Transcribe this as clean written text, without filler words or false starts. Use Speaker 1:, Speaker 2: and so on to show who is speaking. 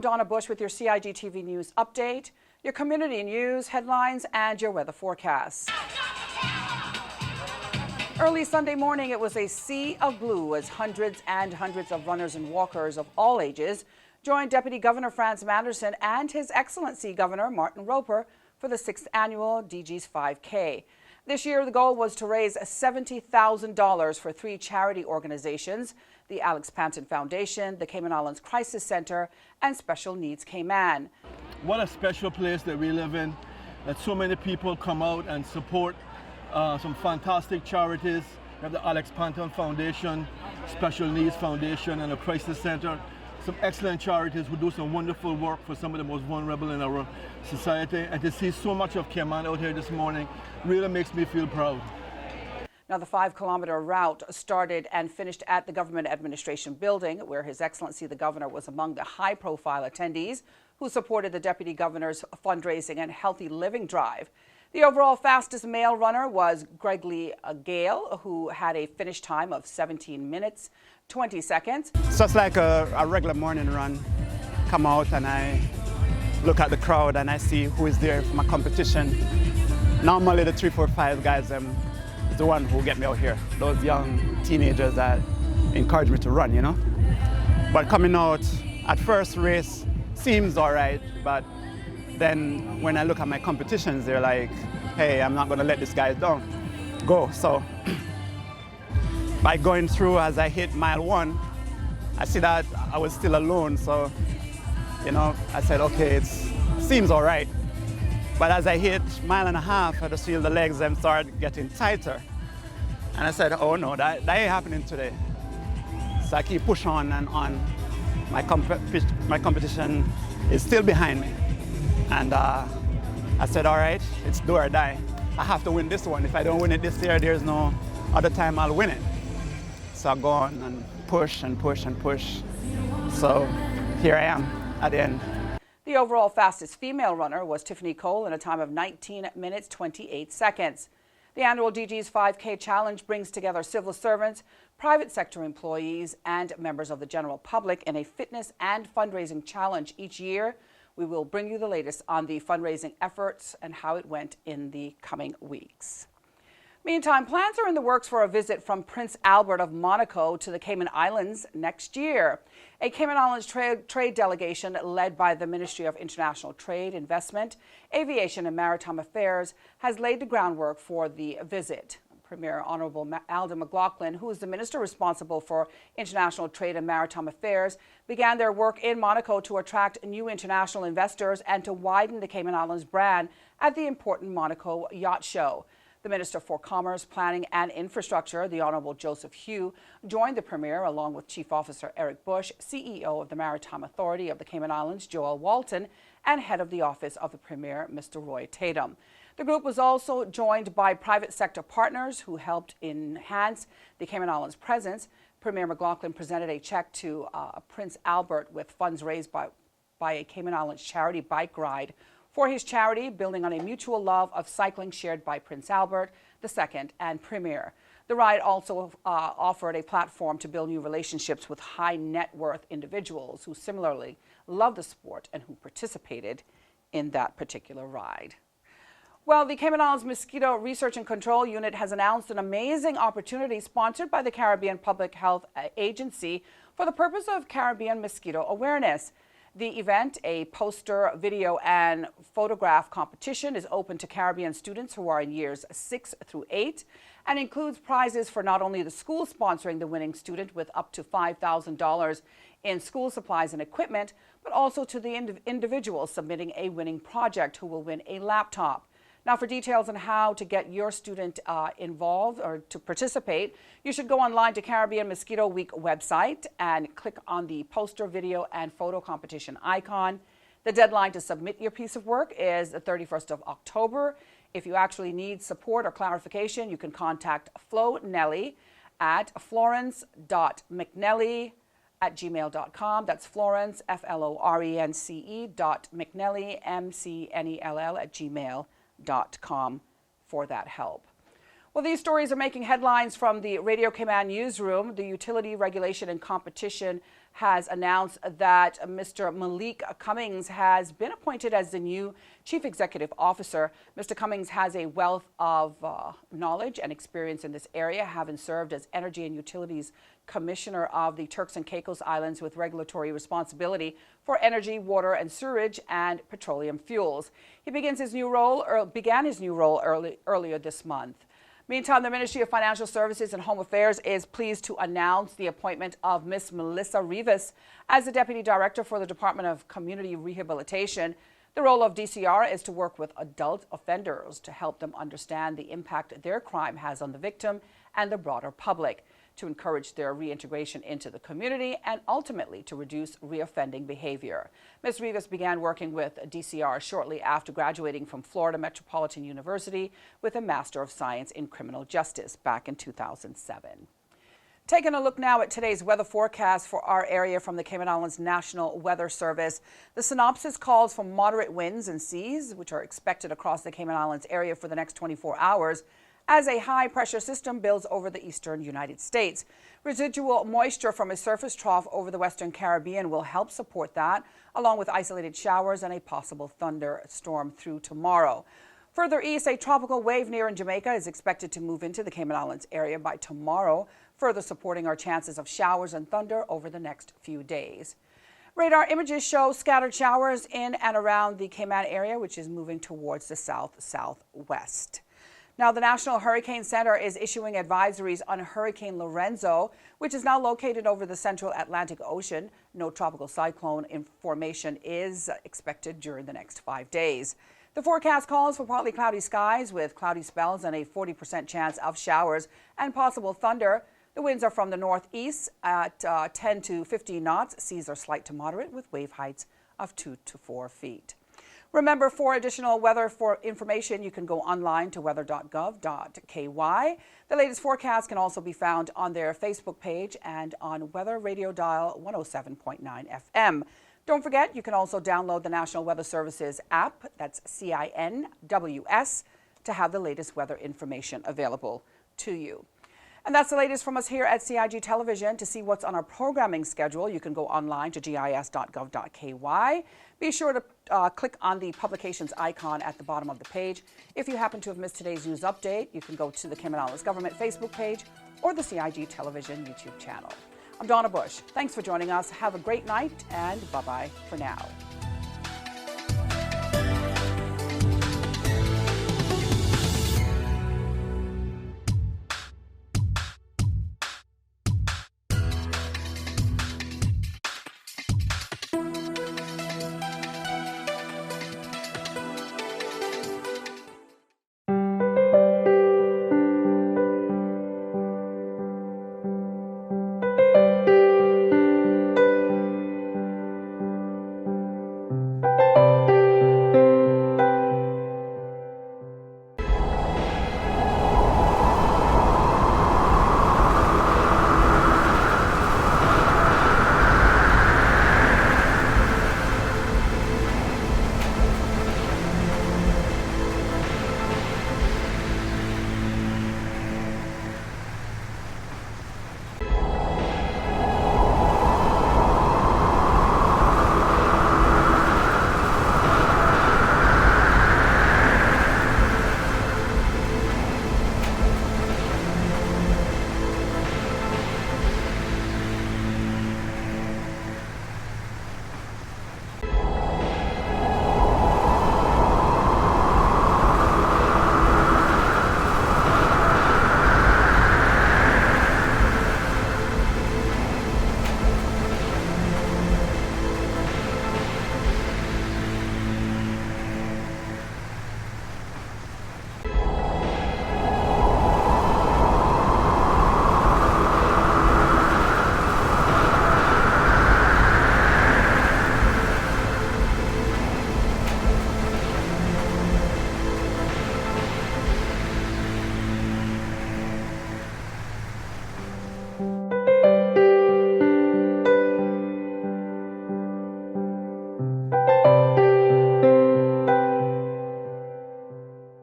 Speaker 1: Donna Bush with your CIGTV News Update, your community news, headlines, and your weather forecasts. Early Sunday morning, it was a sea of blue as hundreds and hundreds of runners and walkers of all ages joined Deputy Governor Franz Manderson and His Excellency Governor Martin Roper for the 6th annual DG's 5K. This year, the goal was to raise $70,000 for 3 charity organizations: the Alex Panton Foundation, the Cayman Islands Crisis Center, and Special Needs Cayman.
Speaker 2: What a special place that we live in, that so many people come out and support some fantastic charities. We have the Alex Panton Foundation, Special Needs Foundation, and the Crisis Center. Some excellent charities who do some wonderful work for some of the most vulnerable in our society. And to see so much of Cayman out here this morning really makes me feel proud.
Speaker 1: Now, the 5-kilometer route started and finished at the Government Administration Building, where His Excellency the Governor was among the high-profile attendees who supported the Deputy Governor's fundraising and healthy living drive. The overall fastest male runner was Gregory Gale, who had a finish time of 17 minutes, 20 seconds.
Speaker 3: It's just like a regular morning run. Come out and I look at the crowd and I see who is there for my competition. Normally the 3, 4, 5 guys is the one who get me out here. Those young teenagers that encourage me to run, you know. But coming out at first race seems all right, but then when I look at my competitions, they're like, hey, I'm not gonna let this guy down. Go. So by going through, as I hit mile 1, I see that I was still alone. So, you know, I said, okay, it seems all right. But as I hit 1.5 miles, I just feel the legs them start getting tighter. And I said, oh no, that ain't happening today. So I keep pushing on and on. My competition is still behind me. And I said, all right, it's do or die. I have to win this one. If I don't win it this year, there's no other time I'll win it. So I go on and push and push and push. So here I am at the end.
Speaker 1: The overall fastest female runner was Tiffany Cole in a time of 19 minutes, 28 seconds. The annual DG's 5K Challenge brings together civil servants, private sector employees, and members of the general public in a fitness and fundraising challenge each year. We will bring you the latest on the fundraising efforts and how it went in the coming weeks. Meantime, plans are in the works for a visit from Prince Albert of Monaco to the Cayman Islands next year. A Cayman Islands trade delegation led by the Ministry of International Trade, Investment, Aviation and Maritime Affairs has laid the groundwork for the visit. Premier Honorable Alden McLaughlin, who is the minister responsible for international trade and maritime affairs, began their work in Monaco to attract new international investors and to widen the Cayman Islands brand at the important Monaco Yacht Show. The Minister for Commerce, Planning and Infrastructure, the Honorable Joseph Hugh, joined the Premier along with Chief Officer Eric Bush, CEO of the Maritime Authority of the Cayman Islands, Joel Walton, and Head of the Office of the Premier, Mr. Roy Tatum. The group was also joined by private sector partners who helped enhance the Cayman Islands presence. Premier McLaughlin presented a check to Prince Albert with funds raised by a Cayman Islands charity bike ride for his charity, building on a mutual love of cycling shared by Prince Albert II and Premier. The ride also offered a platform to build new relationships with high net worth individuals who similarly love the sport and who participated in that particular ride. Well, the Cayman Islands Mosquito Research and Control Unit has announced an amazing opportunity sponsored by the Caribbean Public Health Agency for the purpose of Caribbean mosquito awareness. The event, a poster, video, and photograph competition, is open to Caribbean students who are in years 6 through 8 and includes prizes for not only the school sponsoring the winning student with up to $5,000 in school supplies and equipment, but also to the individual submitting a winning project who will win a laptop. Now, for details on how to get your student involved or to participate, you should go online to Caribbean Mosquito Week website and click on the poster, video, and photo competition icon. The deadline to submit your piece of work is the 31st of October. If you actually need support or clarification, you can contact Flo Nelly at florence.mcnelly@gmail.com. That's Florence, FLORENCE.McNelly, MCNELL @gmail.com for that help. Well, these stories are making headlines from the Radio Cayman newsroom. The Utility Regulation and Competition has announced that Mr. Malik Cummings has been appointed as the new Chief Executive Officer. Mr. Cummings has a wealth of knowledge and experience in this area, having served as Energy and Utilities Commissioner of the Turks and Caicos Islands with regulatory responsibility for energy, water and sewerage and petroleum fuels. He began his new role earlier this month. Meantime, the Ministry of Financial Services and Home Affairs is pleased to announce the appointment of Ms. Melissa Rivas as the Deputy Director for the Department of Community Rehabilitation. The role of DCR is to work with adult offenders to help them understand the impact their crime has on the victim and the broader public, to encourage their reintegration into the community and ultimately to reduce reoffending behavior. Ms. Rivas began working with DCR shortly after graduating from Florida Metropolitan University with a Master of Science in Criminal Justice back in 2007. Taking a look now at today's weather forecast for our area from the Cayman Islands National Weather Service. The synopsis calls for moderate winds and seas, which are expected across the Cayman Islands area for the next 24 hours. As a high-pressure system builds over the eastern United States. Residual moisture from a surface trough over the western Caribbean will help support that, along with isolated showers and a possible thunderstorm through tomorrow. Further east, a tropical wave near in Jamaica is expected to move into the Cayman Islands area by tomorrow, further supporting our chances of showers and thunder over the next few days. Radar images show scattered showers in and around the Cayman area, which is moving towards the south-southwest. Now, the National Hurricane Center is issuing advisories on Hurricane Lorenzo, which is now located over the central Atlantic Ocean. No tropical cyclone formation is expected during the next 5 days. The forecast calls for partly cloudy skies with cloudy spells and a 40% chance of showers and possible thunder. The winds are from the northeast at 10 to 15 knots. Seas are slight to moderate with wave heights of 2 to 4 feet. Remember, for additional weather information, you can go online to weather.gov.ky. The latest forecast can also be found on their Facebook page and on Weather Radio Dial 107.9 FM. Don't forget, you can also download the National Weather Services app, that's CINWS, to have the latest weather information available to you. And that's the latest from us here at CIG Television. To see what's on our programming schedule, you can go online to gis.gov.ky. Be sure to click on the publications icon at the bottom of the page. If you happen to have missed today's news update, you can go to the Cayman Islands Government Facebook page or the CIG Television YouTube channel. I'm Donna Bush. Thanks for joining us. Have a great night and bye-bye for now.